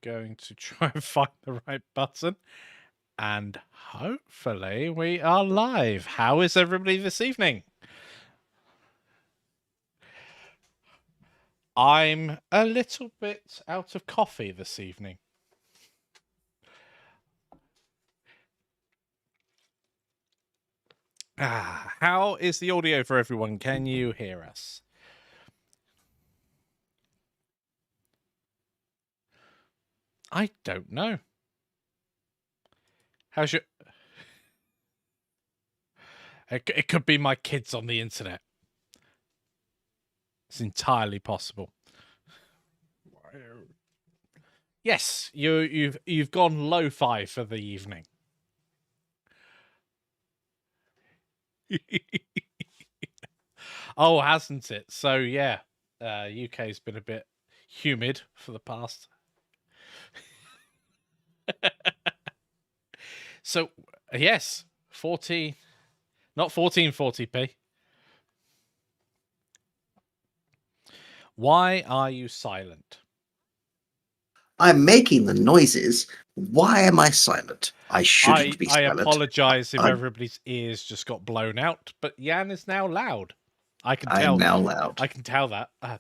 going to try and find the right button. And hopefully we are live. How is everybody this evening? I'm a little bit out of coffee this evening. How is the audio for everyone? Can you hear us? I don't know. How's your... It could be my kids on the internet. It's entirely possible. Yes, you've gone lo-fi for the evening. Oh, hasn't it? So yeah, UK's been a bit humid for the past. So yes, 14, not 1440p. Why are you silent? I'm making the noises. Why am I silent? I shouldn't be silent. I apologize if everybody's ears just got blown out, but Yann is now loud. I can tell. I'm now loud. I can tell that. I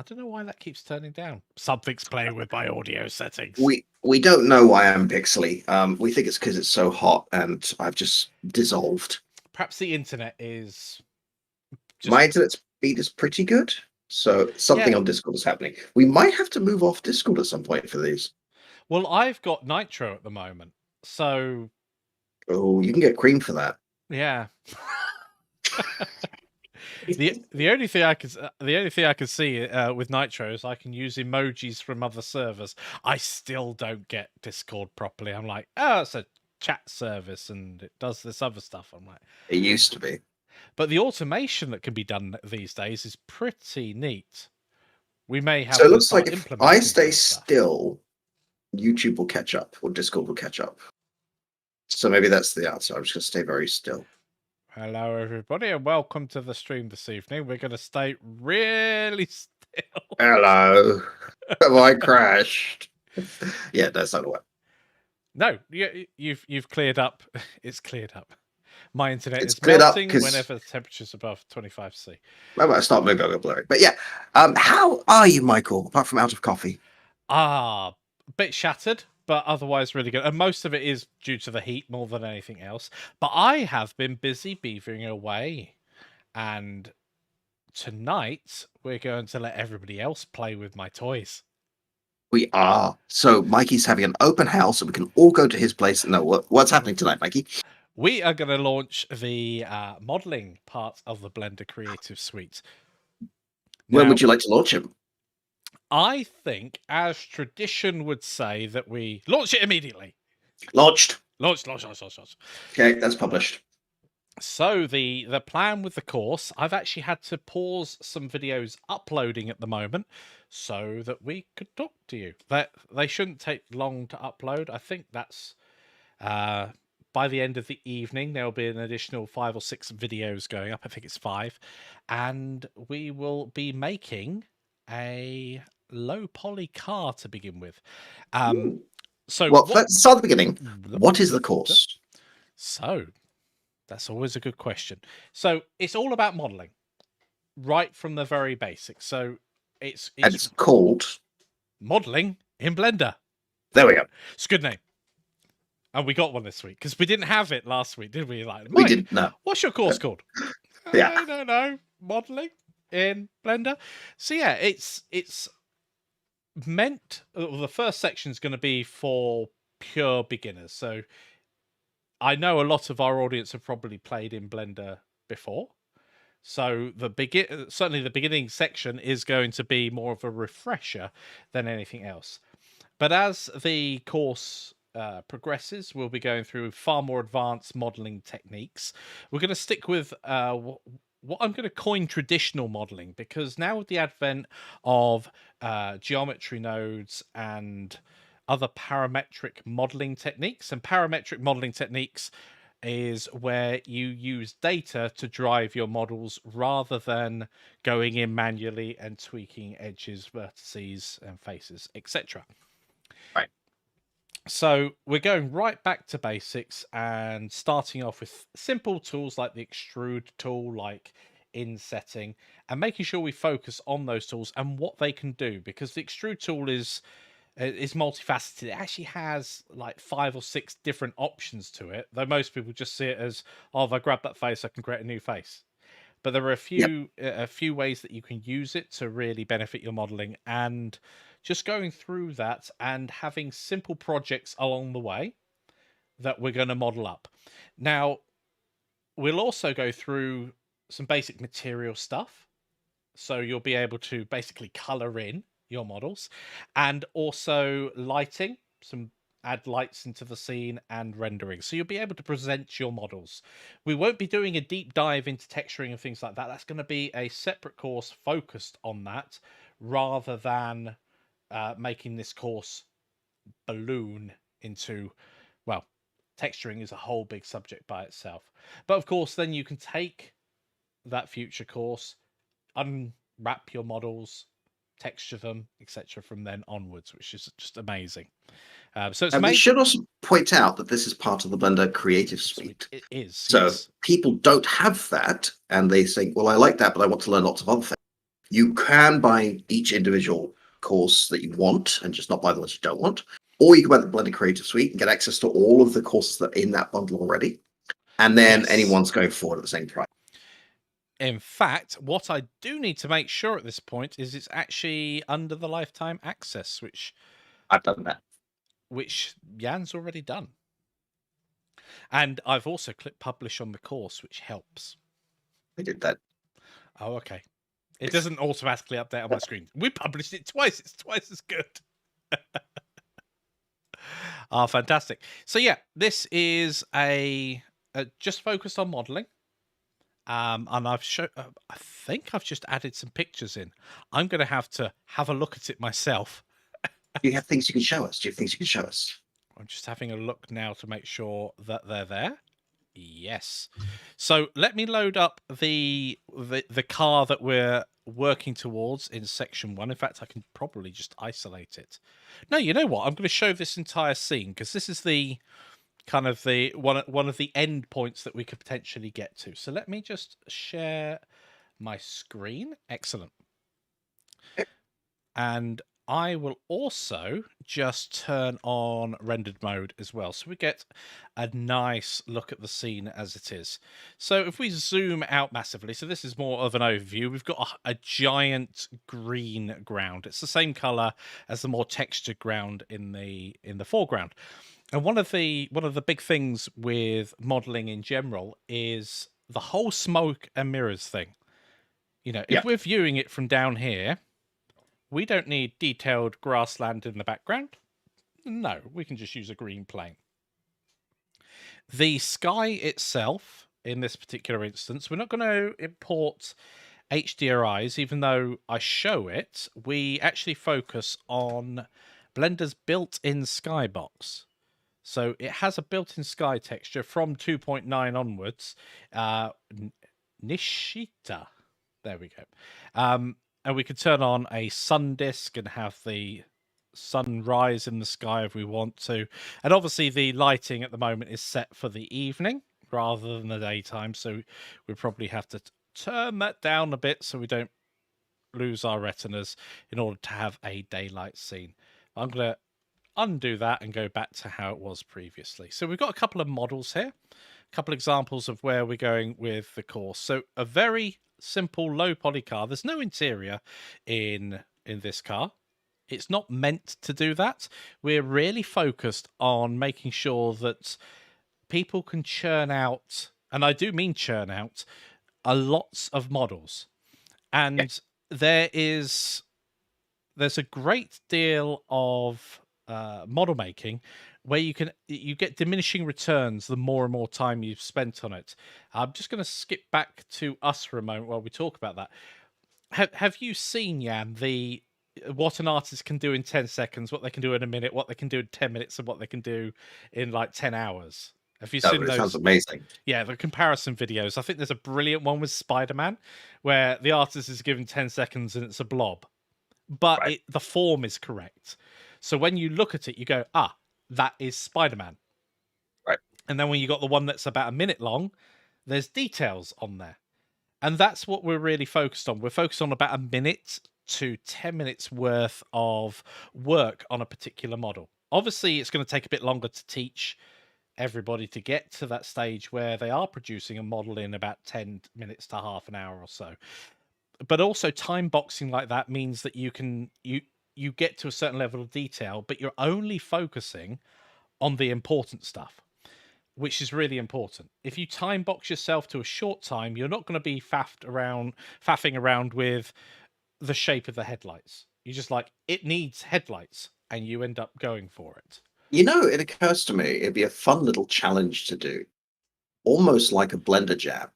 don't know why that keeps turning down. Something's playing with my audio settings. We don't know why I'm pixely. We think it's because it's so hot and I've just dissolved. Perhaps the internet is... My internet speed is pretty good. So something on Discord is happening. We might have to move off Discord at some point for these. Well, I've got Nitro at the moment, so... Oh, you can get cream for that. Yeah. The only thing I can see with Nitro is I can use emojis from other servers. I still don't get Discord properly. I'm like, oh, it's a chat service and it does this other stuff. I'm like, it used to be. But the automation that can be done these days is pretty neat. We may have. So it looks like if I stay still, YouTube will catch up, or Discord will catch up. So maybe that's the answer. I'm just going to stay very still. Hello, everybody, and welcome to the stream this evening. We're going to stay really still. Hello. Have I crashed? Yeah, that's not the one. No, you've cleared up. It's cleared up. My internet is melting whenever the temperature's above 25°C. Well, I start moving, I'll go blurry. But yeah, how are you, Michael? Apart from out of coffee. A bit shattered, but otherwise really good. And most of it is due to the heat more than anything else. But I have been busy beavering away. And tonight, we're going to let everybody else play with my toys. We are. So Mikey's having an open house, so we can all go to his place. No, what's happening tonight, Mikey? We are going to launch the modeling part of the Blender Creative Suite. When would you like to launch it? I think, as tradition would say, that we launch it immediately. Launched. Launch. Okay, that's published. So the plan with the course, I've actually had to pause some videos uploading at the moment so that we could talk to you. They shouldn't take long to upload. I think that's... by the end of the evening, there'll be an additional 5 or 6 videos going up. I think it's 5. And we will be making a low poly car to begin with. So, well, let's start at the beginning. What is the course? So, that's always a good question. So, it's all about modeling, right from the very basics. So, it's called Modeling in Blender. There we go. It's a good name. And we got one this week because we didn't have it last week, did we? Like, we didn't. No. What's your course called? Yeah. I don't know. Modeling in Blender. So yeah, it's meant. The first section is going to be for pure beginners. So I know a lot of our audience have probably played in Blender before. So certainly the beginning section is going to be more of a refresher than anything else. But as the course progresses, we'll be going through far more advanced modeling techniques. We're going to stick with what I'm going to coin traditional modeling, because now with the advent of geometry nodes and other parametric modeling techniques, and parametric modeling techniques is where you use data to drive your models rather than going in manually and tweaking edges, vertices and faces, etc. Right. So we're going right back to basics and starting off with simple tools like the extrude tool, like insetting, and making sure we focus on those tools and what they can do, because the extrude tool is multifaceted. It actually has like 5 or 6 different options to it, though most people just see it as, oh, if I grab that face, I can create a new face. But there are Yep. a few ways that you can use it to really benefit your modeling, and just going through that and having simple projects along the way that we're going to model up. Now, we'll also go through some basic material stuff, so you'll be able to basically color in your models, and also lighting, some add lights into the scene, and rendering, so you'll be able to present your models. We won't be doing a deep dive into texturing and things like that. That's going to be a separate course focused on that, rather than making this course balloon into, well, texturing is a whole big subject by itself. But of course, then you can take that future course, unwrap your models, texture them, etc. from then onwards, which is just amazing. So it's And we made. should also point out that this is part of the Blender Creative Suite. It is. So Yes. people don't have that, and they say, well, I like that, but I want to learn lots of other things. You can buy each individual course that you want and just not buy the ones you don't want. Or you can buy the Blender Creative Suite and get access to all of the courses that are in that bundle already. And then Yes. anyone's going forward at the same price. In fact, what I do need to make sure at this point is it's actually under the lifetime access, which I've done that. Which Yann's already done. And I've also clicked publish on the course, which helps. I did that. Oh, okay. It doesn't automatically update on my screen. We published it twice. It's twice as good. Ah, fantastic. So yeah, this is a just focused on modeling. And I think I've just added some pictures in. I'm going to have a look at it myself. Do you have things you can show us? Do you have things you can show us? I'm just having a look now to make sure that they're there. Yes. So let me load up the car that we're working towards in section 1. In fact, I can probably just isolate it. No, you know what? I'm going to show this entire scene, because this is the kind of the one of the end points that we could potentially get to. So let me just share my screen. Excellent. And I will also just turn on rendered mode as well, so we get a nice look at the scene as it is. So if we zoom out massively, so this is more of an overview. We've got a giant green ground. It's the same color as the more textured ground in the foreground. And one of the big things with modeling in general is the whole smoke and mirrors thing. You know, if we're viewing it from down here, we don't need detailed grassland in the background. No, we can just use a green plane. The sky itself, in this particular instance, we're not going to import HDRIs, even though I show it. We actually focus on Blender's built-in skybox. So it has a built-in sky texture from 2.9 onwards. Nishita. There we go. And we could turn on a sun disk and have the sun rise in the sky if we want to. And obviously the lighting at the moment is set for the evening rather than the daytime. So we probably have to turn that down a bit so we don't lose our retinas in order to have a daylight scene. I'm going to undo that and go back to how it was previously. So we've got a couple of models here, a couple examples of where we're going with the course. So a very simple low poly car. There's no interior in this car. It's not meant to do that. We're really focused on making sure that people can churn out, and I do mean churn out, a lots of models. And there's a great deal of model making where you get diminishing returns the more and more time you've spent on it. I'm just going to skip back to us for a moment while we talk about that. Have you seen, Yann, what an artist can do in 10 seconds, what they can do in a minute, what they can do in 10 minutes, and what they can do in like 10 hours? Have you seen those? It sounds amazing. Yeah, the comparison videos. I think there's a brilliant one with Spider-Man where the artist is given 10 seconds and it's a blob, but the form is correct. So when you look at it, you go, ah, that is Spider-Man. Right. And then when you got the one that's about a minute long, there's details on there. And that's what we're really focused on. We're focused on about a minute to 10 minutes worth of work on a particular model. Obviously, it's going to take a bit longer to teach everybody to get to that stage where they are producing a model in about 10 minutes to half an hour or so. But also time boxing like that means that you get to a certain level of detail, but you're only focusing on the important stuff, which is really important. If you time box yourself to a short time, you're not going to be faffing around with the shape of the headlights. You're just like, it needs headlights, and you end up going for it. It occurs to me it'd be a fun little challenge to do, almost like a blender jam,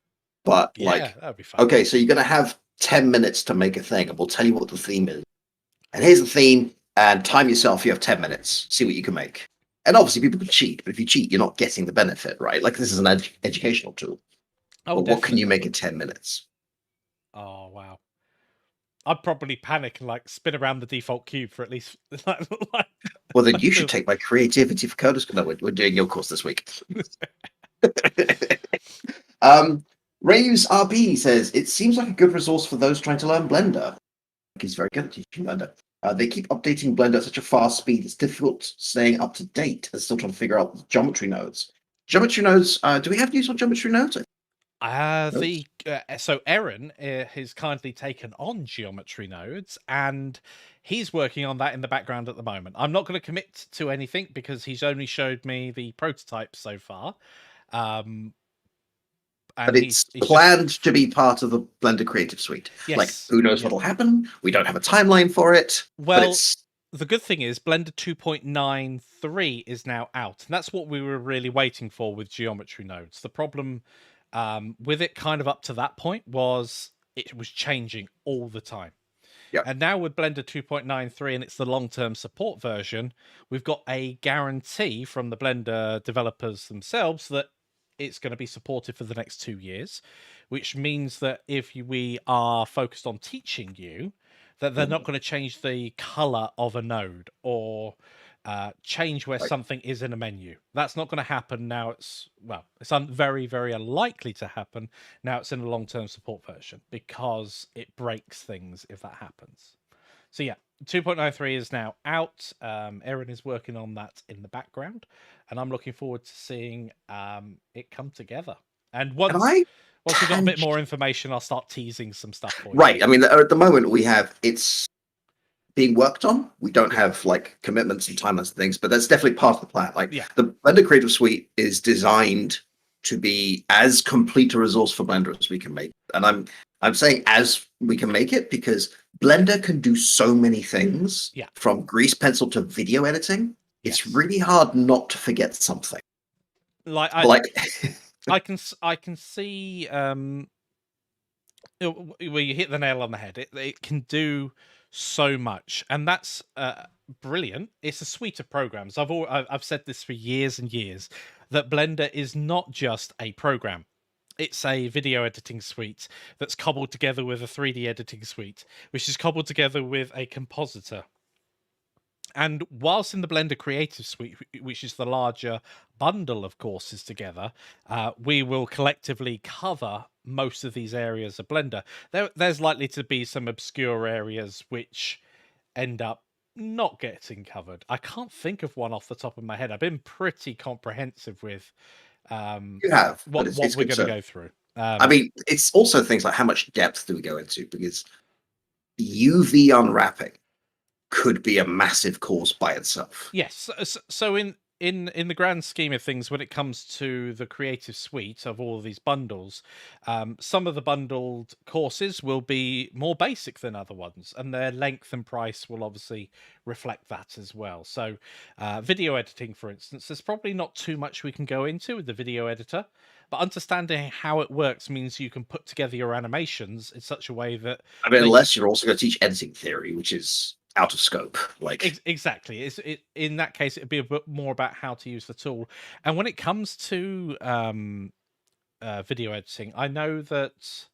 but Yeah, like, that would be fun. okay, so you're going to have 10 minutes to make a thing, and we'll tell you what the theme is. And here's the theme, and time yourself. You have 10 minutes. See what you can make. And obviously, people can cheat, but if you cheat, you're not getting the benefit, right? Like, this is an educational tool. Oh, but what can you definitely. make in 10 minutes? Oh, wow. I'd probably panic and like spin around the default cube for at least Well, then you should take my creativity for coders. No, we're doing your course this week. Raves RB says it seems like a good resource for those trying to learn Blender. He's very good at teaching Blender. They keep updating Blender at such a fast speed; it's difficult staying up to date and still trying to figure out geometry nodes. Geometry nodes. Do we have news on geometry nodes? So Erin has kindly taken on geometry nodes, and he's working on that in the background at the moment. I'm not going to commit to anything because he's only showed me the prototypes so far. But it's planned to be part of the Blender Creative Suite. Yes. Like, who knows what'll happen? We don't have a timeline for it. Well, but it's... the good thing is Blender 2.93 is now out, and that's what we were really waiting for with geometry nodes. The problem with it kind of up to that point was it was changing all the time. Yeah. And now with Blender 2.93 and it's the long-term support version, we've got a guarantee from the Blender developers themselves that it's going to be supported for the next 2 years, which means that if we are focused on teaching you, that they're not going to change the color of a node or change where something is in a menu. That's not going to happen now. It's very, very unlikely to happen now. It's in a long-term support version because it breaks things if that happens. So yeah, 2.93 is now out. Erin is working on that in the background, and I'm looking forward to seeing it come together. And once we've got a bit more information, I'll start teasing some stuff for you. Right. I mean, at the moment it's being worked on. We don't have like commitments and timelines and things, but that's definitely part of the plan. Like the Blender Creative Suite is designed to be as complete a resource for Blender as we can make. And I'm saying as we can make it because Blender can do so many things from grease pencil to video editing. It's really hard not to forget something. I can see where you hit the nail on the head. It can do so much, and that's brilliant. It's a suite of programs. I've said this for years and years that Blender is not just a program. It's a video editing suite that's cobbled together with a 3D editing suite, which is cobbled together with a compositor. And whilst in the Blender Creative Suite, which is the larger bundle of courses together, we will collectively cover most of these areas of Blender. There's likely to be some obscure areas which end up not getting covered. I can't think of one off the top of my head. I've been pretty comprehensive with you have what we're going to go through. I mean, it's also things like how much depth do we go into, because UV unwrapping could be a massive course by itself. Yes. So in the grand scheme of things, when it comes to the creative suite of all of these bundles, some of the bundled courses will be more basic than other ones, and their length and price will obviously reflect that as well. So video editing, for instance, there's probably not too much we can go into with the video editor, but understanding how it works means you can put together your animations in such a way that... I mean, unless you're also going to teach editing theory, which is out of scope. Like exactly, in that case it'd be a bit more about how to use the tool. And when it comes to video editing, I know that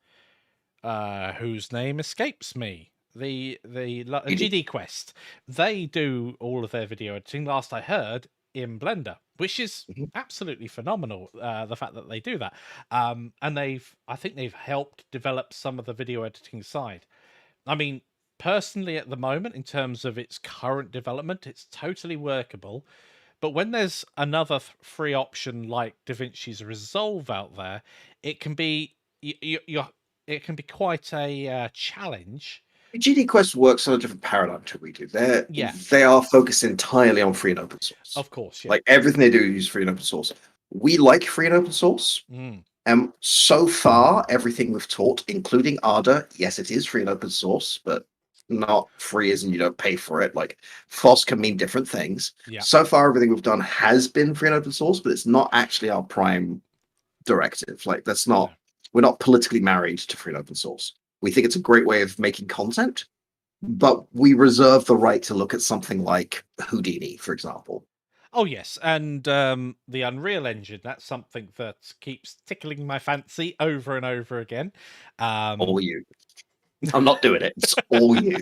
whose name escapes me, GD. GD Quest, they do all of their video editing. Last I heard in Blender, which is Mhm. absolutely phenomenal. The fact that they do that, and I think they've helped develop some of the video editing side. I mean, personally, at the moment, in terms of its current development, it's totally workable. But when there's another free option like DaVinci's Resolve out there, it can be it can be quite a challenge. GD Quest works on a different paradigm to we do. Yeah, They are focused entirely on free and open source. of course, yeah. Like everything they do is free and open source. We like free and open source. Mm, And so far, everything we've taught, including Arda, yes, it is free and open source, but not free as in you don't pay for it. Like FOSS can mean different things. yeah, So far, everything we've done has been free and open source, but it's not actually our prime directive. Like that's no. not, we're not politically married to free and open source. We think it's a great way of making content, but we reserve the right to look at something like Houdini, for example. Oh yes, and the Unreal Engine, that's something that keeps tickling my fancy over and over again. All you. I'm not doing it. It's all you.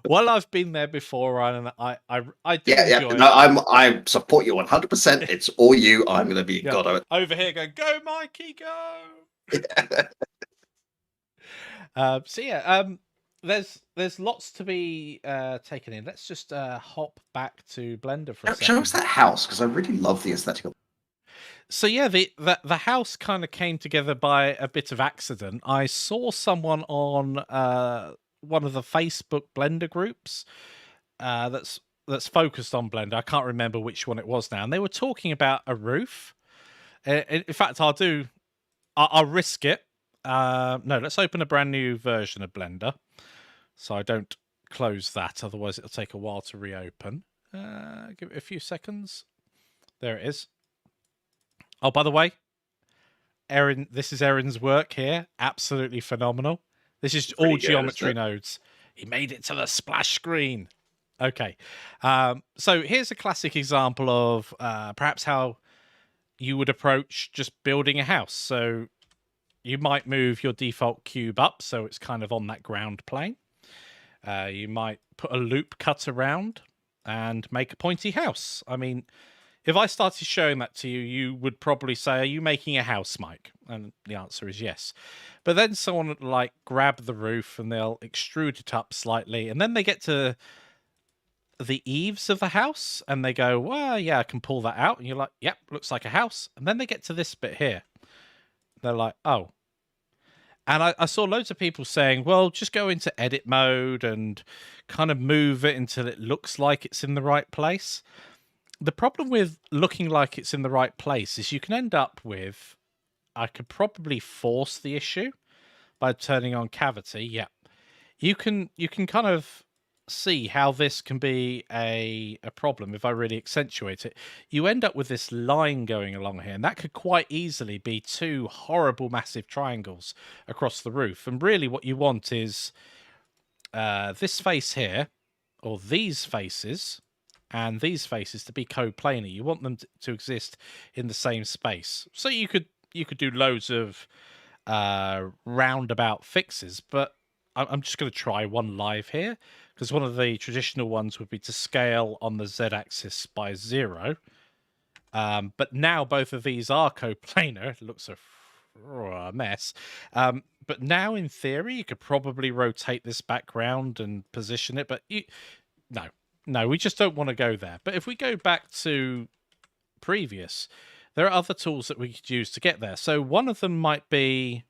Well, I've been there before, and I do Yeah, yeah. enjoy No, it. I support you 100%. It's all you. I'm gonna be Yeah, god of over here going, go Mikey, go. it. So yeah, there's lots to be taken in. Let's just hop back to Blender for a Show us second. that house because I really love the aesthetic of. So yeah, the house kind of came together by a bit of accident. I saw someone on one of the Facebook Blender groups that's focused on Blender. I can't remember which one it was now, and they were talking about a roof. In fact, I'll risk it. No, let's open a brand new version of Blender, so I don't close that. Otherwise, it'll take a while to reopen. Give it a few seconds. There it is. Oh, by the way, Erin, this is Erin's work here. Absolutely phenomenal. This is all Pretty good, geometry isn't nodes. He made it to the splash screen. Okay. So here's a classic example of perhaps how you would approach just building a house. So you might move your default cube up so it's kind of on that ground plane. You might put a loop cut around and make a pointy house. I mean, if I started showing that to you, you would probably say, are you making a house, Mike? And the answer is yes. But then someone would like grab the roof and they'll extrude it up slightly. And then they get to the eaves of the house and they go, well, yeah, I can pull that out. And you're like, yep, looks like a house. And then they get to this bit here. They're like, oh. And I saw loads of people saying, well, just go into edit mode and kind of move it until it looks like it's in the right place. The problem with looking like it's in the right place is you can end up with, I could probably force the issue by turning on cavity. Yeah. You can kind of see how this can be a problem if I really accentuate it. You end up with this line going along here, and that could quite easily be two horrible massive triangles across the roof. And really what you want is this face here, or these faces, and these faces to be coplanar. You want them to exist in the same space. So you could do loads of roundabout fixes, but I'm just going to try one live here, because one of the traditional ones would be to scale on the z-axis by 0. But now both of these are coplanar. It looks a mess. But now, in theory, you could probably rotate this background and position it, but no, we just don't want to go there. But if we go back to previous, there are other tools that we could use to get there. So one of them might be,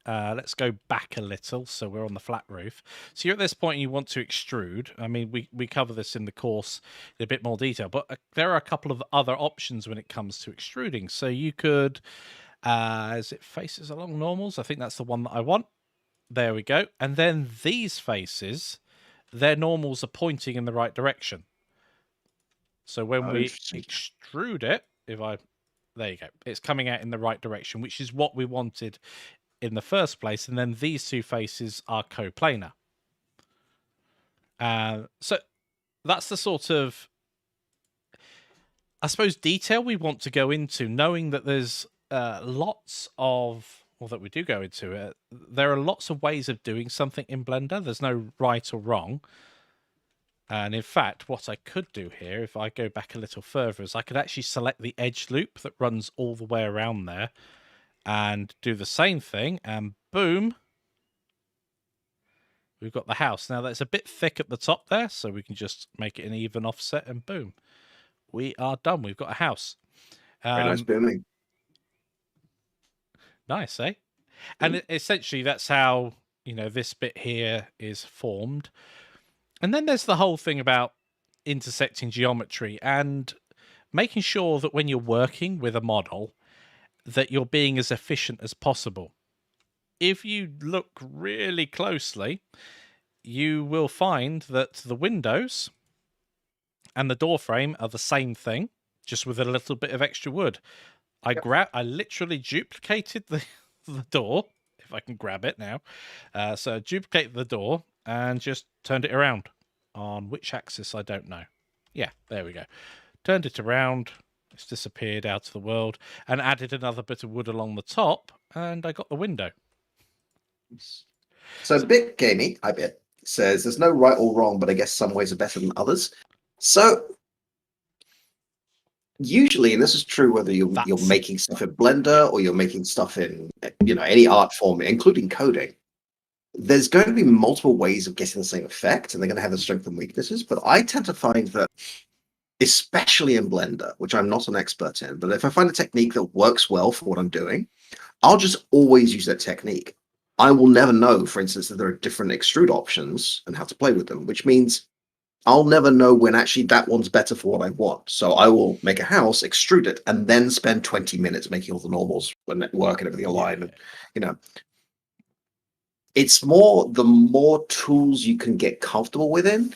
let's go back a little. So we're on the flat roof. So you're at this point and you want to extrude. I mean, we cover this in the course in a bit more detail, but there are a couple of other options when it comes to extruding. So you could, as it faces along normals, I think that's the one that I want. There we go. And then these faces, their normals are pointing in the right direction. So when we extrude it, there you go, it's coming out in the right direction, which is what we wanted in the first place. And then these two faces are coplanar. So that's the sort of, I suppose, detail we want to go into, knowing that there's lots of, or that we do go into it, there are lots of ways of doing something in Blender. There's no right or wrong. And in fact, what I could do here, if I go back a little further, is I could actually select the edge loop that runs all the way around there and do the same thing, and boom, we've got the house. Now, that's a bit thick at the top there, so we can just make it an even offset, and boom, we are done. We've got a house. Very nice booming. Nice, eh? And essentially, that's how, this bit here is formed. And then there's the whole thing about intersecting geometry and making sure that when you're working with a model, that you're being as efficient as possible. If you look really closely, you will find that the windows and the door frame are the same thing, just with a little bit of extra wood. I literally duplicated the door, if I can grab it now. So I duplicated the door and just turned it around. On which axis, I don't know. Yeah, there we go. Turned it around. It's disappeared out of the world, and added another bit of wood along the top, and I got the window. So Bit Gamey, I bet, says there's no right or wrong, but I guess some ways are better than others. So usually, and this is true whether you're making stuff in Blender or you're making stuff in any art form, including coding, there's going to be multiple ways of getting the same effect, and they're going to have their strengths and weaknesses. But I tend to find that, especially in Blender, which I'm not an expert in, but if I find a technique that works well for what I'm doing, I'll just always use that technique. I will never know, for instance, that there are different extrude options and how to play with them, which means I'll never know when actually that one's better for what I want. So I will make a house, extrude it, and then spend 20 minutes making all the normals and work and everything align. And, it's more, the more tools you can get comfortable within,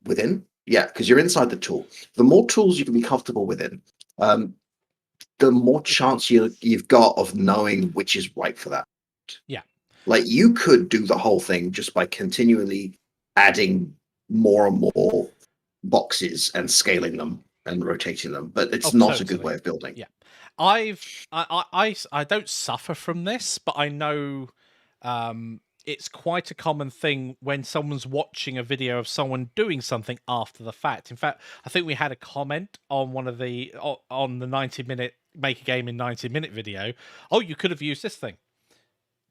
because you're inside the tool. The more tools you can be comfortable within, the more chance you've got of knowing which is right for that. Yeah. Like, you could do the whole thing just by continually adding more and more boxes and scaling them and rotating them, but it's not a good way of building. Yeah. I don't suffer from this, but I know it's quite a common thing when someone's watching a video of someone doing something after the fact. In fact, I think we had a comment on on the 90-minute make a game in 90-minute video. Oh, you could have used this thing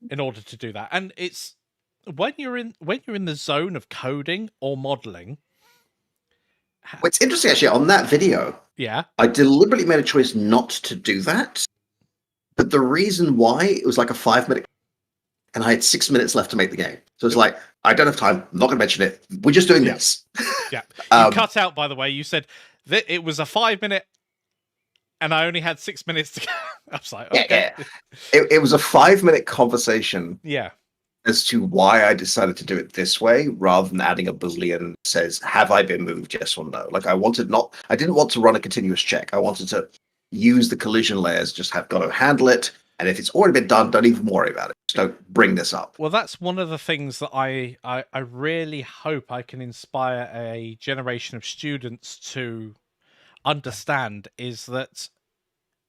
in order to do that. And it's when you're in the zone of coding or modeling. What's interesting, actually, on that video, I deliberately made a choice not to do that. But the reason why, it was like a 5-minute, and I had 6 minutes left to make the game. So it's like, I don't have time. I'm not going to mention it. We're just doing this. Yeah. You cut out, by the way. You said that it was a 5-minute, and I only had 6 minutes to go. I was like, okay. Yeah. It was a 5-minute conversation. Yeah. As to why I decided to do it this way, rather than adding a Boolean that says, have I been moved, yes or no? Like, I didn't want to run a continuous check. I wanted to use the collision layers, just have got to handle it. And if it's already been done, don't even worry about it. Just don't bring this up. Well, that's one of the things that I really hope I can inspire a generation of students to understand, is that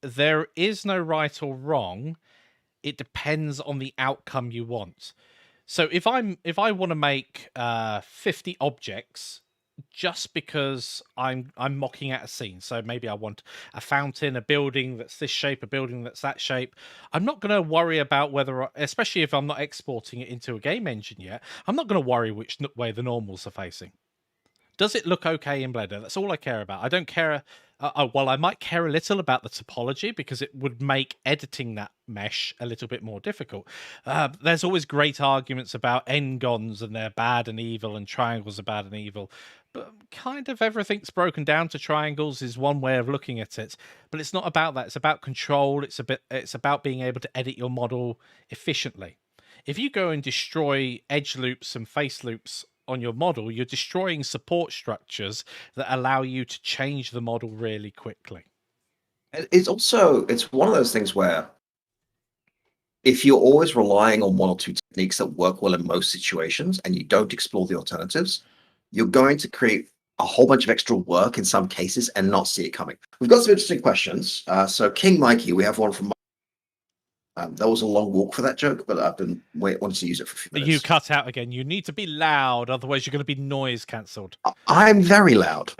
there is no right or wrong. It depends on the outcome you want. So if I want to make 50 objects just because I'm mocking at a scene, so maybe I want a fountain, a building that's this shape, a building that's that shape, I'm not going to worry about whether, especially if I'm not exporting it into a game engine yet, I'm not going to worry which way the normals are facing. Does it look okay in Blender? That's all I care about. I don't care. Well, I might care a little about the topology, because it would make editing that mesh a little bit more difficult. There's always great arguments about n-gons, and they're bad and evil, and triangles are bad and evil. But kind of everything's broken down to triangles is one way of looking at it. But it's not about that. It's about control. It's about being able to edit your model efficiently. If you go and destroy edge loops and face loops on your model, you're destroying support structures that allow you to change the model really quickly. It's one of those things where if you're always relying on one or two techniques that work well in most situations and you don't explore the alternatives, you're going to create a whole bunch of extra work in some cases and not see it coming. We've got some interesting questions. So King Mikey, we have one from That was a long walk for that joke, but I've been wanting to use it for a few minutes. You cut out again. You need to be loud, otherwise you're going to be noise cancelled. I'm very loud.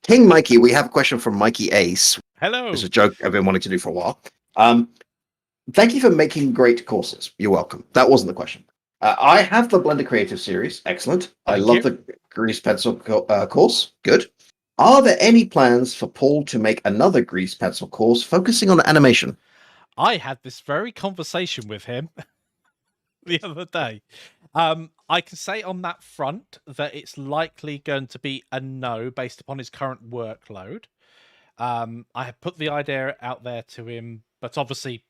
King Mikey, we have a question from Mikey Ace. Hello. It's a joke I've been wanting to do for a while. Thank you for making great courses. You're welcome. That wasn't the question. I have the Blender Creative Series. Excellent. I love the Grease Pencil course. Good. Are there any plans for Paul to make another Grease Pencil course focusing on animation? I had this very conversation with him the other day. I can say on that front that it's likely going to be a no based upon his current workload. I have put the idea out there to him, but obviously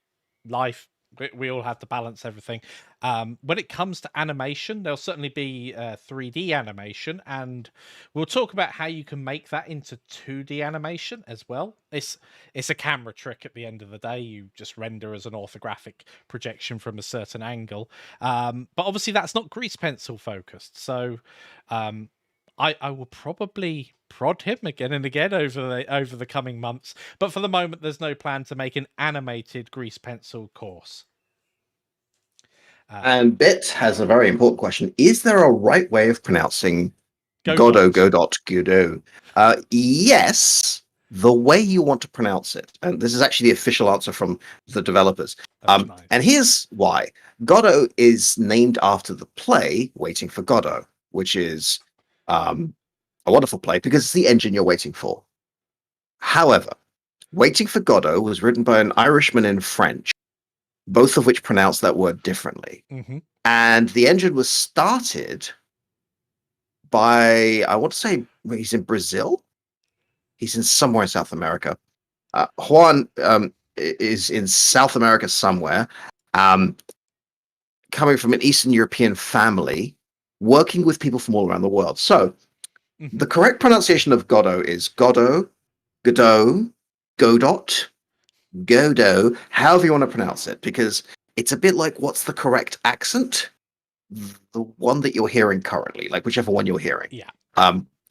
life, we all have to balance everything. When it comes to animation, there'll certainly be 3D animation, and we'll talk about how you can make that into 2D animation as well. It's a camera trick at the end of the day. You just render as an orthographic projection from a certain angle. But obviously that's not grease pencil focused. So I will probably prod him again and again over the coming months, but for the moment there's no plan to make an animated grease pencil course. And Bit has a very important question. Is there a right way of pronouncing Godot? Yes, the way you want to pronounce it. And this is actually the official answer from the developers. Nice. And here's why. Godot is named after the play Waiting for Godot, which is a wonderful play because it's the engine you're waiting for. However, Waiting for Godot was written by an Irishman in French, both of which pronounce that word differently. Mm-hmm. And the engine was started by, I want to say, he's in Brazil. He's in somewhere in South America. Juan is in South America somewhere, coming from an Eastern European family, working with people from all around the world. So the correct pronunciation of Godot is Godot, Godot, Godot, however you want to pronounce it, because it's a bit like what's the correct accent? The one that you're hearing currently, like whichever one you're hearing. Yeah.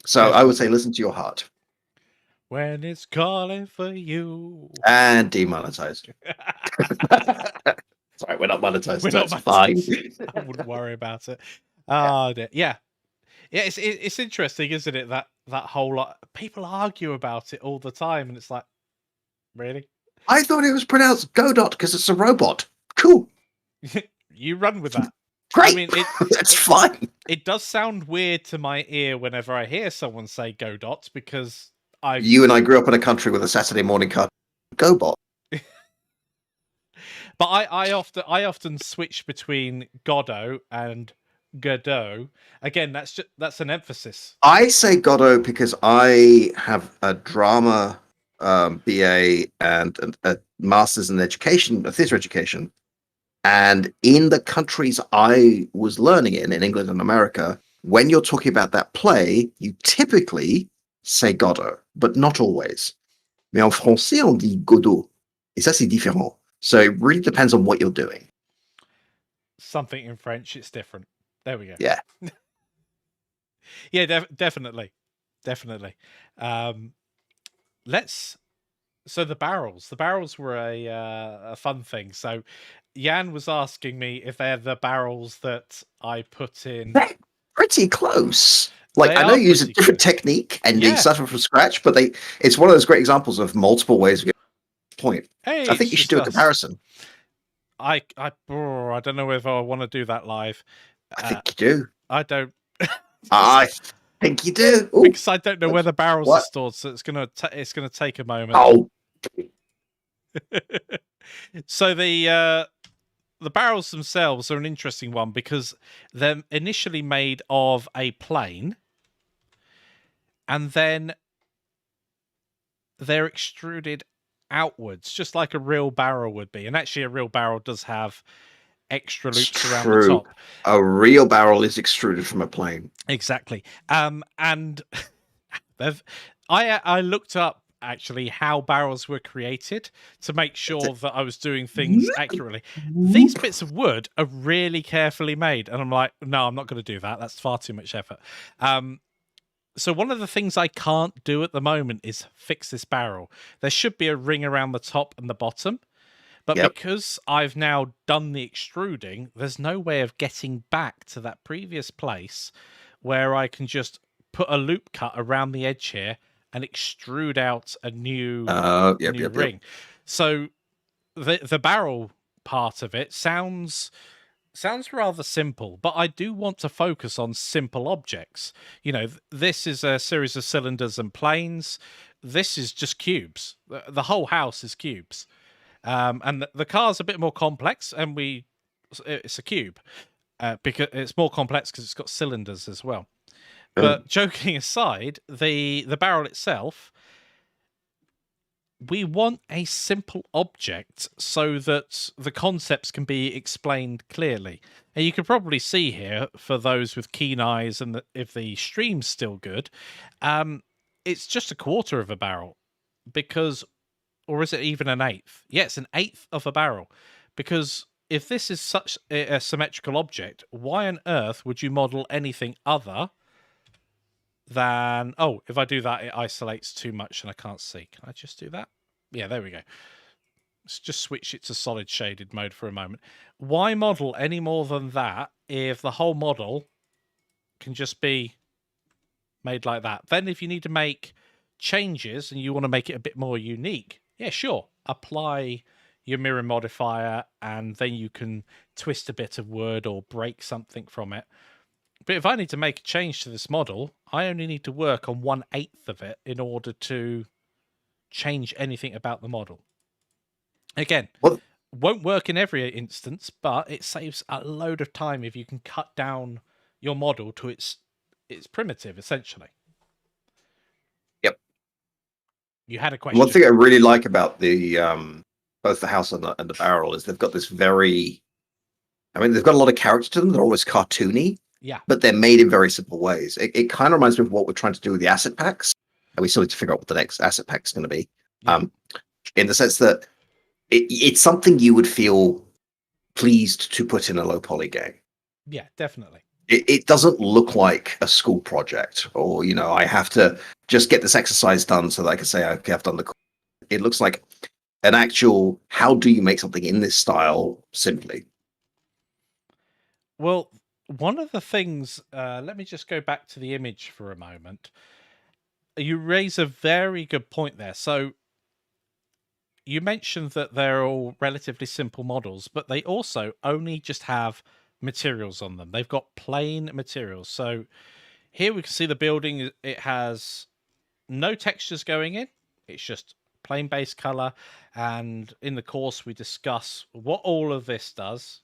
So I would say listen to your heart. When it's calling for you. And demonetized. Sorry, we're not monetized. That's fine. I wouldn't worry about it. Yeah. It's interesting, isn't it? That whole lot. People argue about it all the time, and it's like, really? I thought it was pronounced Godot because it's a robot. Cool. You run with that. Great. I mean, it's fine. It does sound weird to my ear whenever I hear someone say Godot, because you and I grew up in a country with a Saturday morning cartoon, GoBot. But I often switch between Godot and Godot. Again, that's an emphasis. I say Godot because I have a drama BA and a master's in education, a theatre education. And in the countries I was learning in England and America, when you're talking about that play, you typically say Godot, but not always. Mais en français, on dit Godot. Et ça, c'est différent. So it really depends on what you're doing. Something in French, it's different. There we go. Yeah. Yeah, definitely. So the barrels were a fun thing. So Yann was asking me if they're the barrels that I put in. They're pretty close. Like, I know you use a different technique and you start from scratch, but it's one of those great examples of multiple ways of getting to the point. Hey, I think you should do a comparison. I don't know whether I want to do that live. I think you do. I don't. I think you do. Ooh. Because I don't know where the barrels are stored, so it's gonna take a moment. Oh. So the barrels themselves are an interesting one because they're initially made of a plane, and then they're extruded outwards, just like a real barrel would be. And actually, a real barrel does have extra loops around the top. A real barrel is extruded from a plane. Exactly. And I looked up actually how barrels were created to make sure that I was doing things accurately. These bits of wood are really carefully made, and I'm like, no, I'm not going to do that. That's far too much effort. So one of the things I can't do at the moment is fix this barrel. There should be a ring around the top and the bottom, But Yep. because I've now done the extruding, there's no way of getting back to that previous place where I can just put a loop cut around the edge here and extrude out a new Yep. ring. So the barrel part of it sounds rather simple, but I do want to focus on simple objects. You know, this is a series of cylinders and planes. This is just cubes. The whole house is cubes. And the car's a bit more complex, and it's a cube because it's more complex because it's got cylinders as well. But joking aside, the barrel itself, we want a simple object so that the concepts can be explained clearly. And you can probably see here, for those with keen eyes, and if the stream's still good, it's just a quarter of a barrel, because, or is it even an eighth? Yeah, it's an eighth of a barrel, because if this is such a symmetrical object, why on earth would you model anything other than... Oh, if I do that, it isolates too much and I can't see. Can I just do that? Yeah, there we go. Let's just switch it to solid shaded mode for a moment. Why model any more than that if the whole model can just be made like that? Then if you need to make changes and you want to make it a bit more unique, yeah, sure, apply your mirror modifier and then you can twist a bit of wood or break something from it. But if I need to make a change to this model, I only need to work on 1/8 of it in order to change anything about the model. Again, won't work in every instance, but it saves a load of time if you can cut down your model to its primitive, essentially. Yep. You had a question. One thing I really like about the both the house and the barrel is they've got this very... I mean, they've got a lot of character to them. They're always cartoony. Yeah. But they're made in very simple ways. It kind of reminds me of what we're trying to do with the asset packs. And we still need to figure out what the next asset pack is going to be. Yeah. In the sense that it's something you would feel pleased to put in a low poly game. Yeah, definitely. It doesn't look like a school project, or, you know, I have to just get this exercise done so that I can say, okay, I've done the... It looks like an actual, how do you make something in this style simply? Well, one of the things, let me just go back to the image for a moment. You raise a very good point there. So you mentioned that they're all relatively simple models, but they also only just have materials on them. They've got plain materials. So here we can see the building. It has no textures going in. It's just plain base color. And in the course, we discuss what all of this does,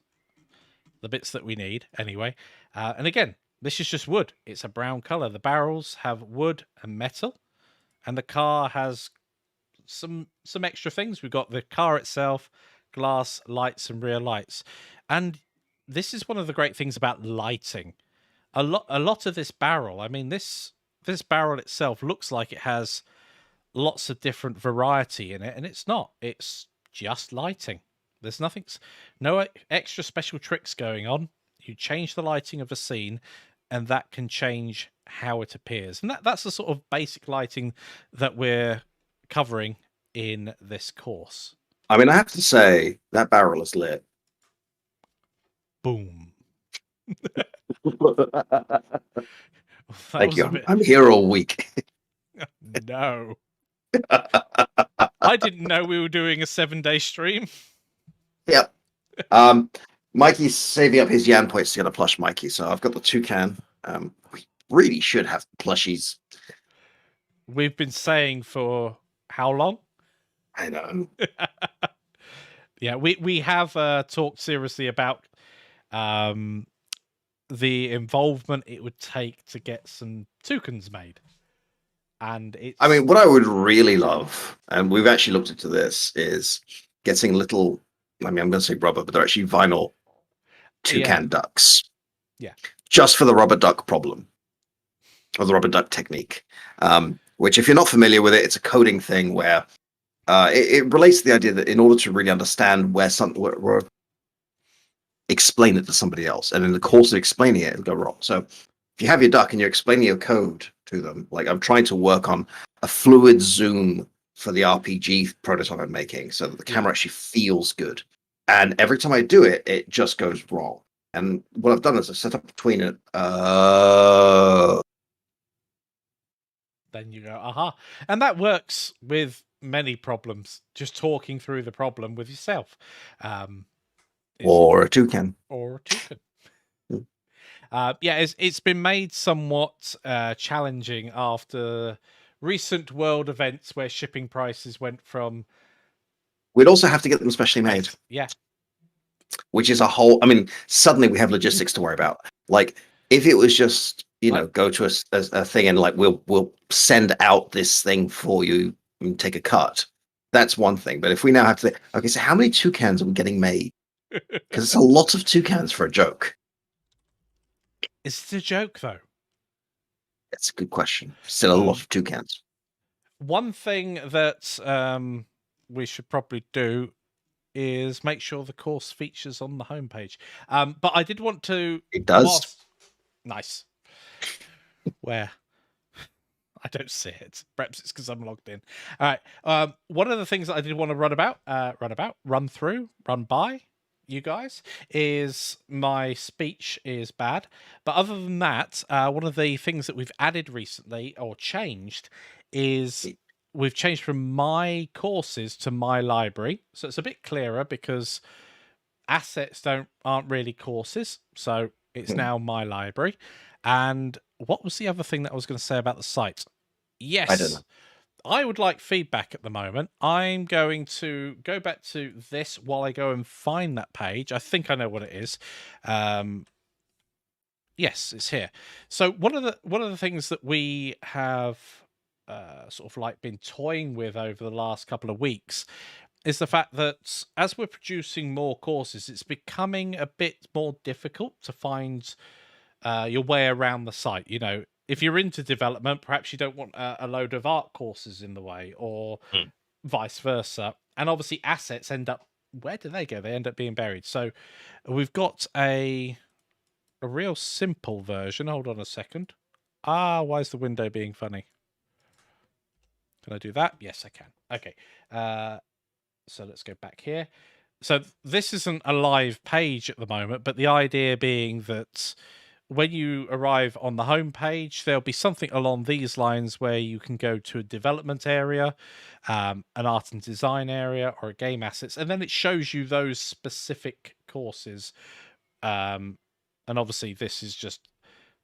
the bits that we need anyway. And again, this is just wood. It's a brown color. The barrels have wood and metal, and the car has some extra things. We've got the car itself, glass, lights, and rear lights. And this is one of the great things about lighting. A lot of this barrel, I mean, this barrel itself looks like it has lots of different variety in it, and it's not. It's just lighting. There's no extra special tricks going on. You change the lighting of a scene, and that can change how it appears. And that's the sort of basic lighting that we're covering in this course. I mean, I have to say, that barrel is lit. Boom. Thank you. I'm here all week. No. I didn't know we were doing a 7-day stream. Yep. Mikey's saving up his Yann points to get a plush Mikey, so I've got the toucan. We really should have plushies. We've been saying for how long? I know. Yeah, we have talked seriously about the involvement it would take to get some toucans made. And it's... I mean, what I would really love, and we've actually looked into this, is getting little... I mean, I'm going to say rubber, but they're actually vinyl toucan ducks. Yeah. Just for the rubber duck problem, or the rubber duck technique. Which, if you're not familiar with it, it's a coding thing where it relates to the idea that in order to really understand where explain it to somebody else, and in the course of explaining it, it'll go wrong. So if you have your duck and you're explaining your code to them, like I'm trying to work on a fluid zoom for the RPG prototype I'm making, so that the Yeah. camera actually feels good. And every time I do it, it just goes wrong. And what I've done is I've set up between it. Then you go, aha. And that works with many problems, just talking through the problem with yourself. Or a toucan. Or a toucan. Hmm. Yeah, it's been made somewhat challenging after recent world events where shipping prices went from... We'd also have to get them specially made. Yeah. Which is a whole. I mean, suddenly we have logistics to worry about. Like, if it was just go to a thing and like we'll send out this thing for you and take a cut. That's one thing. But if we now have to, okay, so how many toucans are we getting made? Because it's a lot of toucans for a joke. Is it a joke though? That's a good question. Still a lot of toucans. One thing that we should probably do is make sure the course features on the homepage. But I did want to... It does. Nice. Where? I don't see it. Perhaps it's because I'm logged in. All right. One of the things that I did want to run through, run by you guys, is my speech is bad. But other than that, one of the things that we've added recently or changed is we've changed from my courses to my library. So it's a bit clearer because assets aren't really courses. So it's now my library. And what was the other thing that I was going to say about the site? Yes. I don't know. I would like feedback at the moment. I'm going to go back to this while I go and find that page. I think I know what it is. Yes, it's here. So one of the things that we have sort of like been toying with over the last couple of weeks is the fact that as we're producing more courses, it's becoming a bit more difficult to find your way around the site. You know, if you're into development, perhaps you don't want a load of art courses in the way, or vice versa. And obviously assets end up, where do they go? They end up being buried. So we've got a real simple version. Hold on a second. Why is the window being funny? Can I do that? Yes, I can. Okay. So let's go back here. So this isn't a live page at the moment, but the idea being that when you arrive on the home page, there'll be something along these lines where you can go to a development area, an art and design area, or a game assets, and then it shows you those specific courses. And obviously this is just,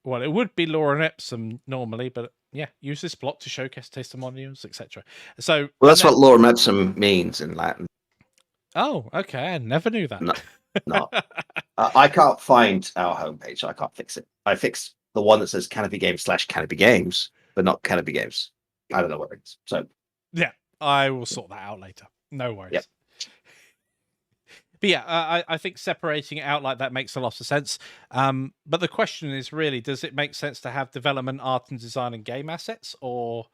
well, it would be Lorem Ipsum normally, but yeah, use this block to showcase testimonials, etc. So, well, that's what Lorem Ipsum means in Latin. Oh, okay. I never knew that. No. I can't find our homepage. I can't fix it. I fixed the one that says Canopy Games / Canopy Games, but not Canopy Games. I don't know what it is. So yeah, I will sort that out later. No worries. Yep. But yeah, I think separating it out like that makes a lot of sense. But the question is really, does it make sense to have development, art and design, and game assets, or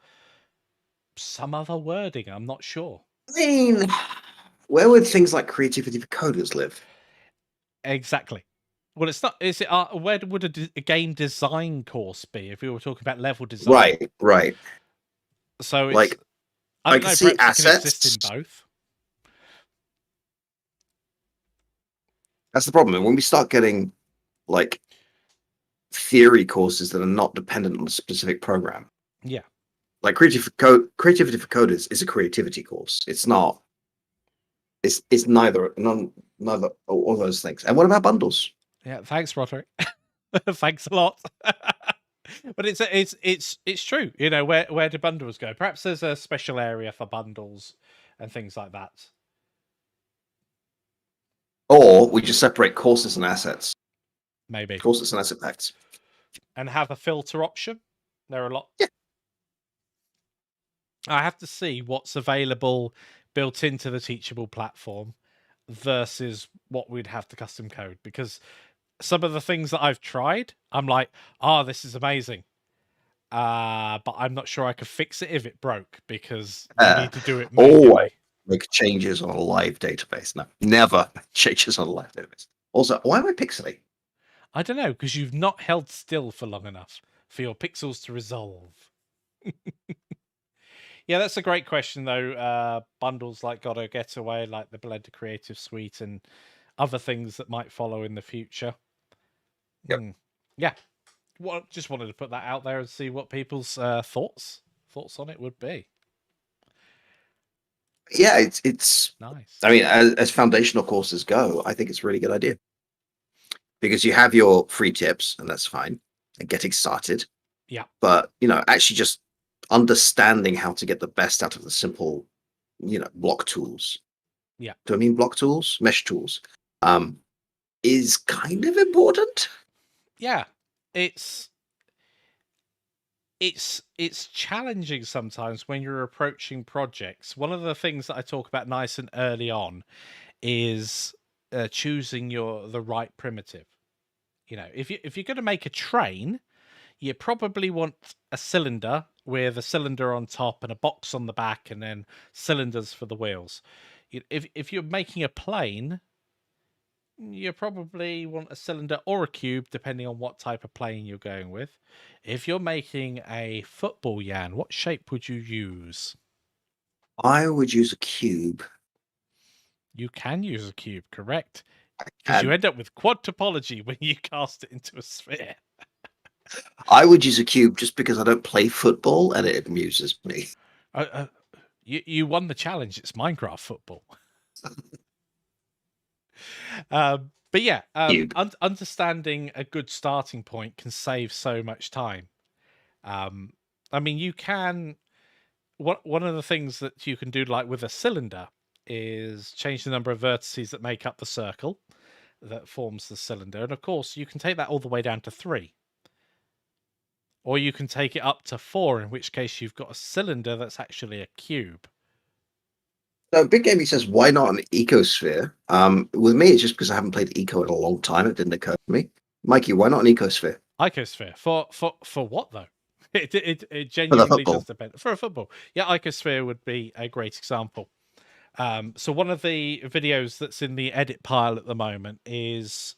some other wording? I'm not sure. I mean, where would things like creativity for coders live? Exactly. Well, it's not. Is it? Where would a game design course be if we were talking about level design? Right. So it's like, I don't know. see Perhaps it can assets. exist in both. That's the problem. When we start getting like theory courses that are not dependent on a specific program. Yeah. Like creativity for coders is a creativity course. It's not. It's neither all those things. And what about bundles? Yeah, thanks, Roderick. Thanks a lot. But it's true. You know, where do bundles go? Perhaps there's a special area for bundles and things like that. Or we just separate courses and assets. Maybe courses and asset packs, and have a filter option. There are a lot. Yeah. I have to see what's available built into the Teachable platform versus what we'd have to custom code, because some of the things that I've tried, I'm like, this is amazing. But I'm not sure I could fix it if it broke, because you need to do it manually. Make changes on a live database. No, never changes on a live database. Also, why am I pixely? I don't know, because you've not held still for long enough for your pixels to resolve. Yeah, that's a great question though. Bundles like Gotta Getaway, like the Blender Creative Suite, and other things that might follow in the future. Yep. Yeah, well, just wanted to put that out there and see what people's thoughts on it would be. Yeah, it's. Nice. I mean, as foundational courses go, I think it's a really good idea because you have your free tips, and that's fine, and getting started. Yeah. But actually just understanding how to get the best out of the simple, block tools. Yeah. Do I mean block tools? Mesh tools. Is kind of important. Yeah. It's challenging sometimes when you're approaching projects. One of the things that I talk about nice and early on is choosing the right primitive. If you're going to make a train, you probably want a cylinder with a cylinder on top and a box on the back, and then cylinders for the wheels. If you're making a plane, you probably want a cylinder or a cube, depending on what type of plane you're going with. If you're making a football, Yann, what shape would you use? I would use a cube. You can use a cube, correct? Because you And end up with quad topology when you cast it into a sphere. I would use a cube just because I don't play football and it amuses me. You won the challenge. It's Minecraft football. But yeah, Cube. understanding a good starting point can save so much time. I mean, you can. One of the things that you can do, like with a cylinder, is change the number of vertices that make up the circle that forms the cylinder, and of course, you can take that all the way down to 3. Or you can take it up to 4, in which case you've got a cylinder that's actually a cube. No, Big Gamey says, why not an ecosphere? With me, it's just because I haven't played eco in a long time. It didn't occur to me. Mikey, why not an ecosphere? Icosphere for what though? It For the genuinely football. does depend. For a football, yeah, Icosphere would be a great example. So one of the videos that's in the edit pile at the moment is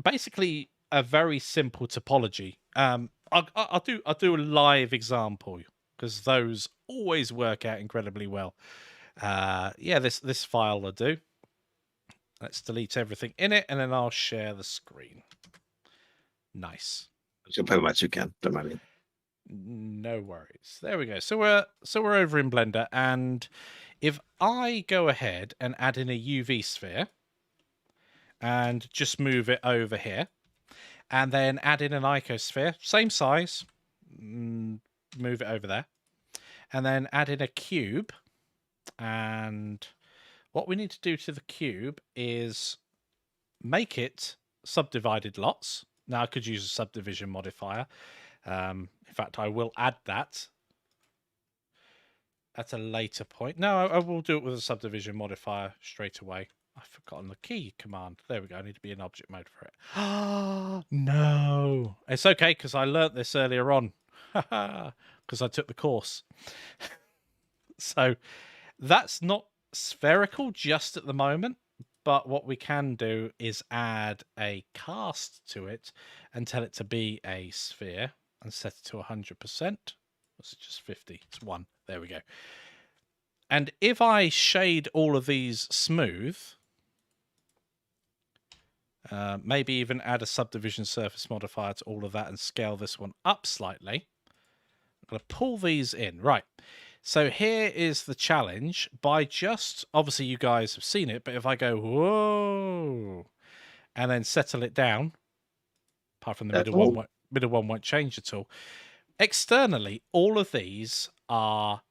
basically a very simple topology. I'll do a live example because those always work out incredibly well. Yeah, this file will do. Let's delete everything in it, and then I'll share the screen. Nice. I was going to play with my toucan. Don't mind me. No worries. There we go. So we're over in Blender, and if I go ahead and add in a UV sphere and just move it over here, and then add in an icosphere, same size, move it over there, and then add in a cube, and what we need to do to the cube is make it subdivided lots. Now I could use a subdivision modifier. In fact, I will add that at a later point. No, I will do it with a subdivision modifier straight away. I've forgotten the key command. There we go. I need to be in object mode for it. No. It's okay, because I learnt this earlier on. Because I took the course. So that's not spherical just at the moment. But what we can do is add a cast to it and tell it to be a sphere and set it to 100%. Was it just 50? It's 1. There we go. And if I shade all of these smooth, maybe even add a subdivision surface modifier to all of that and scale this one up slightly. I'm going to pull these in. Right. So here is the challenge. By just, obviously you guys have seen it, but if I go, whoa, and then settle it down, apart from the middle one won't change at all. Externally, all of these are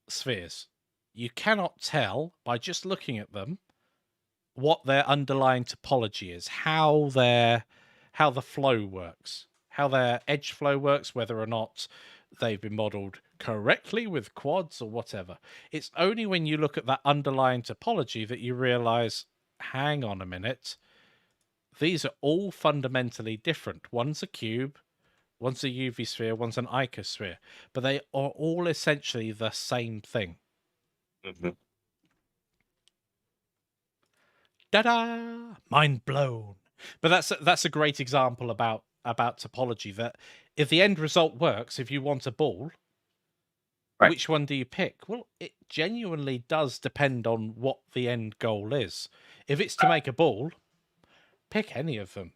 spheres. You cannot tell by just looking at them what their underlying topology is, how the flow works, how their edge flow works, whether or not they've been modeled correctly with quads or whatever. It's only when you look at that underlying topology that you realize, hang on a minute, these are all fundamentally different. One's a cube, one's a UV sphere, one's an icosphere, but they are all essentially the same thing. Mm-hmm. Ta-da! Mind blown. But that's a great example about topology, that if the end result works, if you want a ball, Right. Which one do you pick? Well, it genuinely does depend on what the end goal is. If it's to make a ball, pick any of them.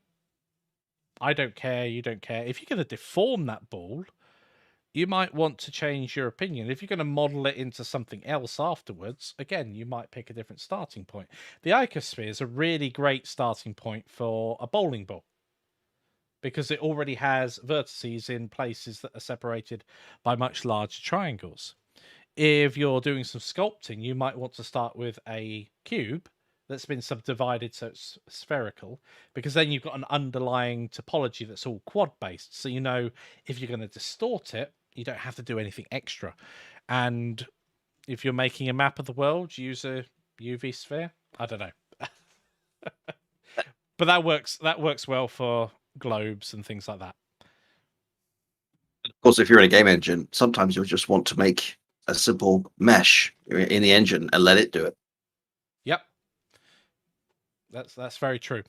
I don't care, you don't care. If you're going to deform that ball, you might want to change your opinion. If you're going to model it into something else afterwards, again, you might pick a different starting point. The icosphere is a really great starting point for a bowling ball because it already has vertices in places that are separated by much larger triangles. If you're doing some sculpting, you might want to start with a cube that's been subdivided so it's spherical, because then you've got an underlying topology that's all quad based. So you know if you're going to distort it, you don't have to do anything extra. And if you're making a map of the world, use a UV sphere. I don't know. But that works well for globes and things like that. Of course, if you're in a game engine, sometimes you'll just want to make a simple mesh in the engine and let it do it. Yep. That's very true.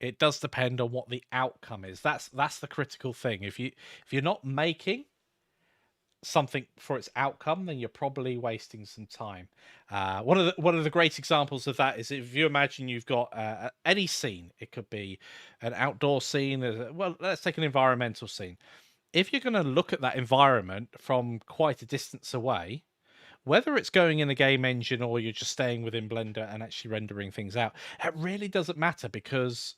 It does depend on what the outcome is. That's the critical thing. If you're not making something for its outcome, then you're probably wasting some time. One of the great examples of that is if you imagine you've got any scene. It could be an outdoor scene. Well, let's take an environmental scene. If you're going to look at that environment from quite a distance away, whether it's going in a game engine or you're just staying within Blender and actually rendering things out, it really doesn't matter, because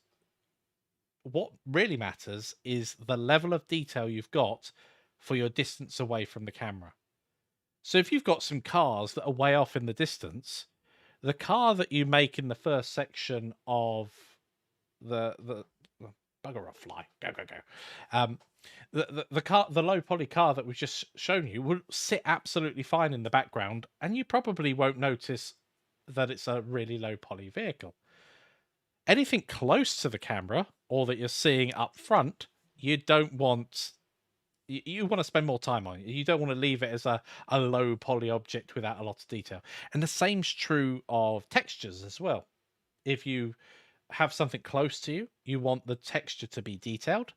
what really matters is the level of detail you've got for your distance away from the camera. So if you've got some cars that are way off in the distance, the car that you make in the first section of the bugger off, fly, go. The low poly car that we've just shown you will sit absolutely fine in the background, and you probably won't notice that it's a really low poly vehicle. Anything close to the camera or that you're seeing up front, you don't want. You want to spend more time on it. You don't want to leave it as a low poly object without a lot of detail. And the same's true of textures as well. If you have something close to you, you want the texture to be detailed.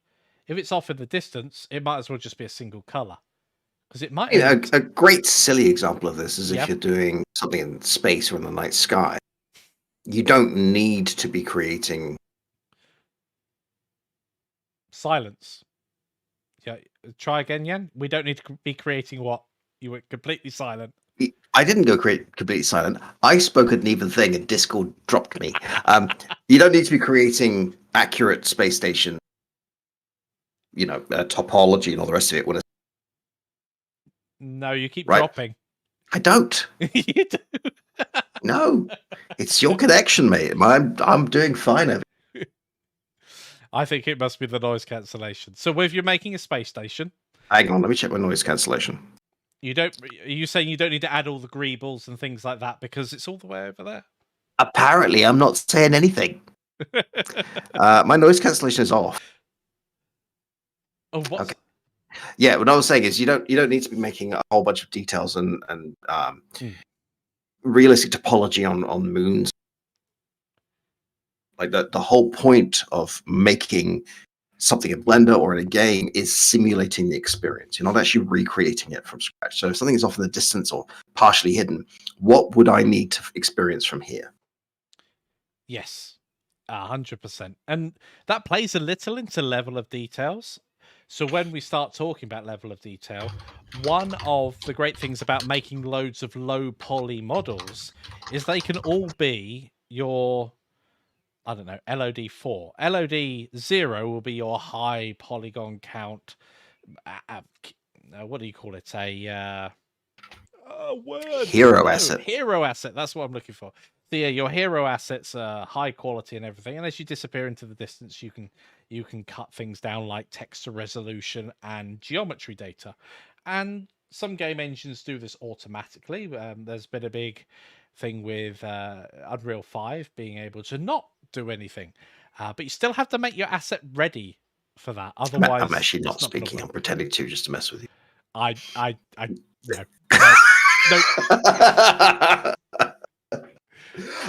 If it's off in the distance, it might as well just be a single color, because it might. A great silly example of this is if Yep. you're doing something in space or in the night sky, you don't need to be creating Silence. Yeah, try again, Yann. We don't need to be creating what? You were completely silent. I didn't go completely silent. I spoke at an even thing and Discord dropped me. You don't need to be creating accurate space station, topology and all the rest of it. No, you keep Right. dropping. I don't. You do. No, it's your connection, mate. I'm doing fine over. I think it must be the noise cancellation. So if you're making a space station, Hang on, let me check my noise cancellation. are you saying you don't need to add all the greebles and things like that because it's all the way over there? Apparently, I'm not saying anything. My noise cancellation is off. Oh, what? Okay. Yeah, what I was saying is you don't need to be making a whole bunch of details and realistic topology on moons. Like the whole point of making something in Blender or in a game is simulating the experience. You're not actually recreating it from scratch. So if something is off in the distance or partially hidden, what would I need to experience from here? Yes, 100%. And that plays a little into level of details. So when we start talking about level of detail, one of the great things about making loads of low poly models is they can all be your, I don't know, LOD 4. LOD 0 will be your high polygon count. What do you call it? Hero asset. Hero asset. That's what I'm looking for. So yeah, your hero assets are high quality and everything. And as you disappear into the distance, you can cut things down like texture resolution and geometry data. And some game engines do this automatically. There's been a big thing with Unreal 5 being able to not do anything, but you still have to make your asset ready for that. Otherwise, I'm actually not it's speaking. I'm pretending to just to mess with you. No.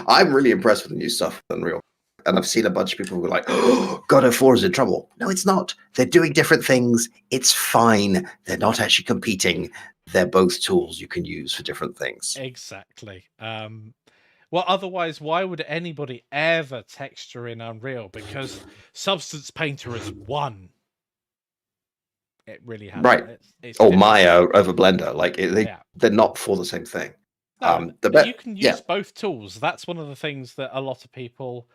I'm really impressed with the new stuff with Unreal. And I've seen a bunch of people who are like, oh, God of War is in trouble. No, it's not. They're doing different things. It's fine. They're not actually competing. they're both tools you can use for different things. Exactly. Well, otherwise, why would anybody ever texture in Unreal? Because Substance Painter has won. It really has. Right. It's Or finished. Maya over Blender. Like Yeah. they're not for the same thing. No, The but you can yeah. use both tools. That's one of the things that a lot of people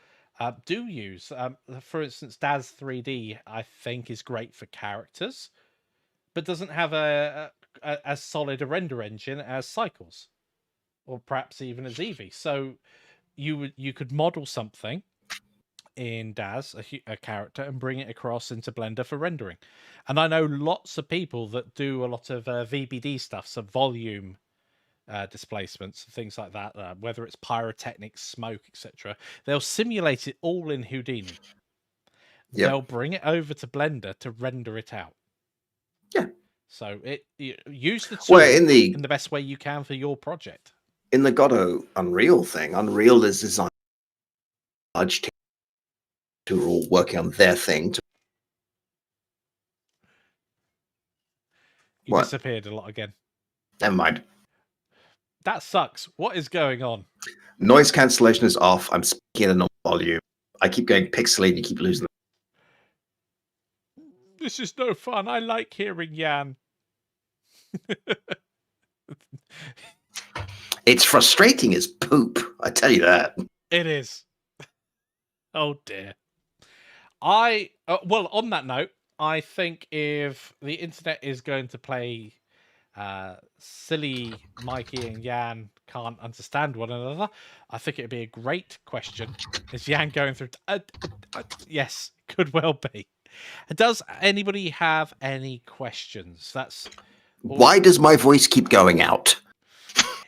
do use. For instance, Daz 3D, I think, is great for characters, but doesn't have as solid a render engine as Cycles, or perhaps even as Eevee. So you could model something in Daz, a character, and bring it across into Blender for rendering. And I know lots of people that do a lot of VBD stuff, so volume displacements, things like that, whether it's pyrotechnics, smoke, etc. They'll simulate it all in Houdini. Yep. They'll bring it over to Blender to render it out. Yeah. So use the tool in the best way you can for your project. In the Godot Unreal thing, Unreal is designed large team who are all working on their thing. You disappeared a lot again. Never mind. That sucks. What is going on? Noise cancellation is off. I'm speaking at a normal volume. I keep going pixely and you keep losing. This is no fun. I like hearing Yann. It's frustrating as poop. I tell you that. It is. Oh dear. Well, on that note, I think if the internet is going to play silly Mikey and Yann can't understand one another, I think it'd be a great question. Is Yann going through? Yes, could well be. Does anybody have any questions? Why does my voice keep going out?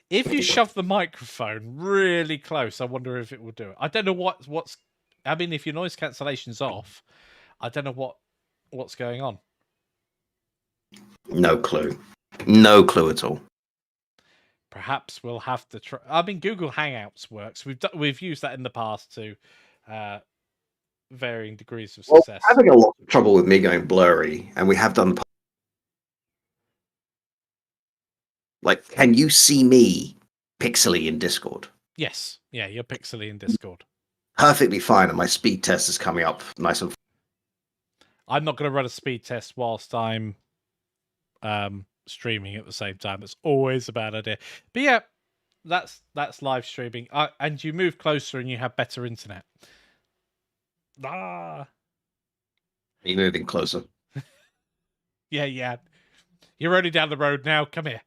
If you shove the microphone really close, I wonder if it will do it. I don't know what's. I mean, if your noise cancellation's off, I don't know what's going on. No clue. No clue at all. Perhaps we'll have to try. I mean, Google Hangouts works. We've used that in the past to varying degrees of success. Well, having a lot of trouble with me going blurry, and we have done. Like, can you see me pixely in Discord? Yes. Yeah, you're pixely in Discord. Perfectly fine, and my speed test is coming up nice and. I'm not going to run a speed test whilst I'm streaming at the same time. It's always a bad idea. But yeah, that's live streaming. And you move closer and you have better internet. Are you moving closer? Yeah. You're only down the road now. Come here.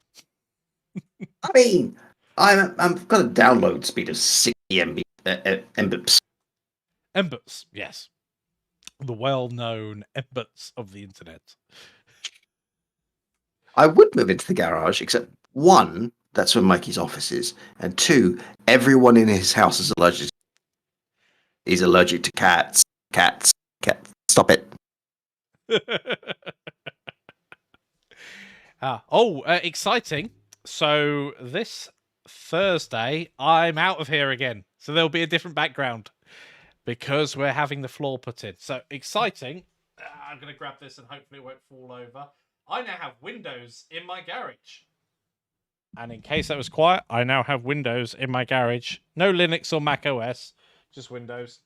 I mean, I've got a download speed of 60 Mbps. Mbits, yes. The well-known Mbits of the internet. I would move into the garage, except one, that's where Mikey's office is, and two, everyone in his house is allergic. He's allergic to cats. Cats. Stop it. Exciting. So this Thursday, I'm out of here again. So there'll be a different background because we're having the floor put in. So exciting. I'm going to grab this and hopefully it won't fall over. I now have Windows in my garage. And in case that was quiet, I now have Windows in my garage. No Linux or Mac OS, just Windows.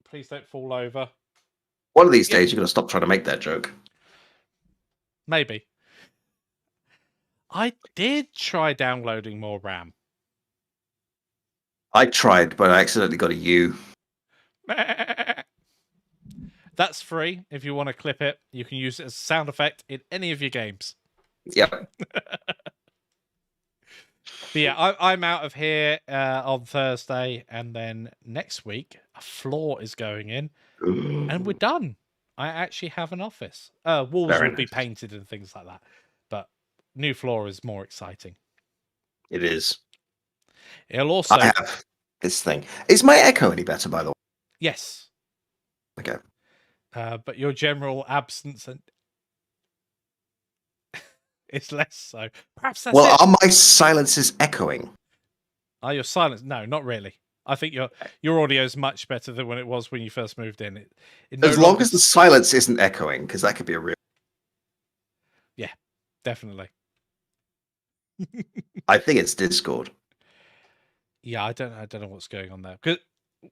Please don't fall over. One of these days, you're going to stop trying to make that joke. Maybe. I did try downloading more RAM. I tried, but I accidentally got a U. That's free. If you want to clip it, you can use it as a sound effect in any of your games. Yep. But yeah, I'm out of here on Thursday, and then next week a floor is going in, and we're done. I actually have an office. Walls Very will be nice. painted and things like that, but new floor is more exciting. It is. It'll also. I have this thing. Is my echo any better, by the way? Yes. Okay. But your general absence and it's less so. Perhaps that's Well, it. are my silences echoing? Are your silence? No, not really. I think your audio is much better than when it was when you first moved in. As long as the silence isn't echoing, because that could be a real. Yeah. Definitely. I think it's Discord. Yeah, I don't know what's going on there. Because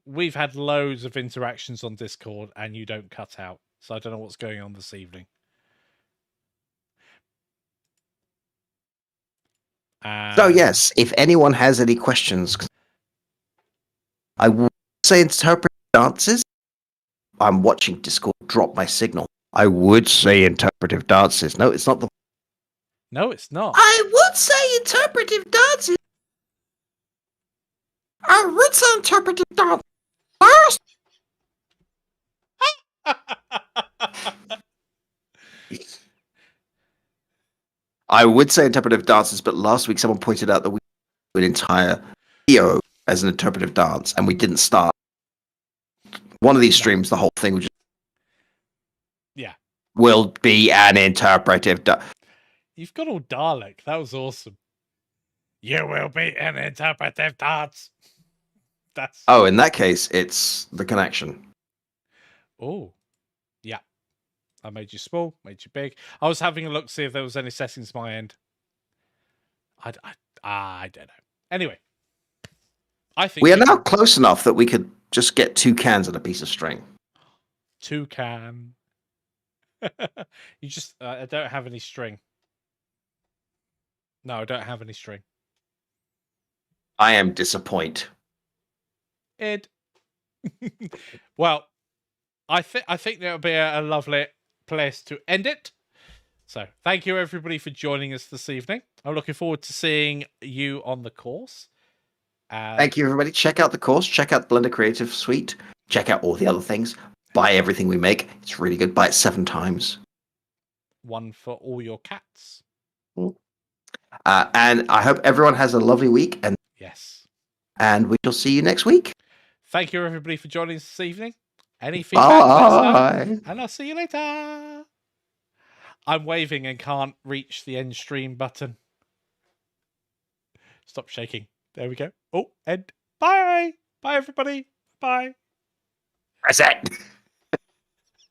we've had loads of interactions on Discord and you don't cut out. So I don't know what's going on this evening. So yes, if anyone has any questions, I would say interpretive dances. I'm watching Discord drop my signal. I would say interpretive dances. No, it's not the. No, it's not. I would say interpretive dances. I would say interpretive dances. I would say interpretive dances, but last week someone pointed out that we did an entire video as an interpretive dance, and we didn't start. One of these streams, the whole thing will be an interpretive dance. You've got all Dalek. That was awesome. You will be an interpretive dance. That's. Oh, in that case, it's the connection. Oh, yeah. I made you small, made you big. I was having a look to see if there was any settings my end. I don't know. Anyway, I think we are now close enough that we could just get 2 cans and a piece of string. 2 can. You just I don't have any string. No, I don't have any string. I am disappointed. Ed. Well, I think that would be a lovely place to end it. So thank you everybody for joining us this evening. I'm looking forward to seeing you on the course. Thank you everybody. Check out the course. Check out Blender Creative Suite. Check out all the other things. Buy everything we make. It's really good. Buy it 7 times. One for all your cats. And I hope everyone has a lovely week. And yes. And we shall see you next week. Thank you everybody for joining us this evening. Any feedback, let us know. And I'll see you later. I'm waving and can't reach the end stream button. Stop shaking. There we go. Oh, end. Bye. Bye, everybody. Bye. That's it.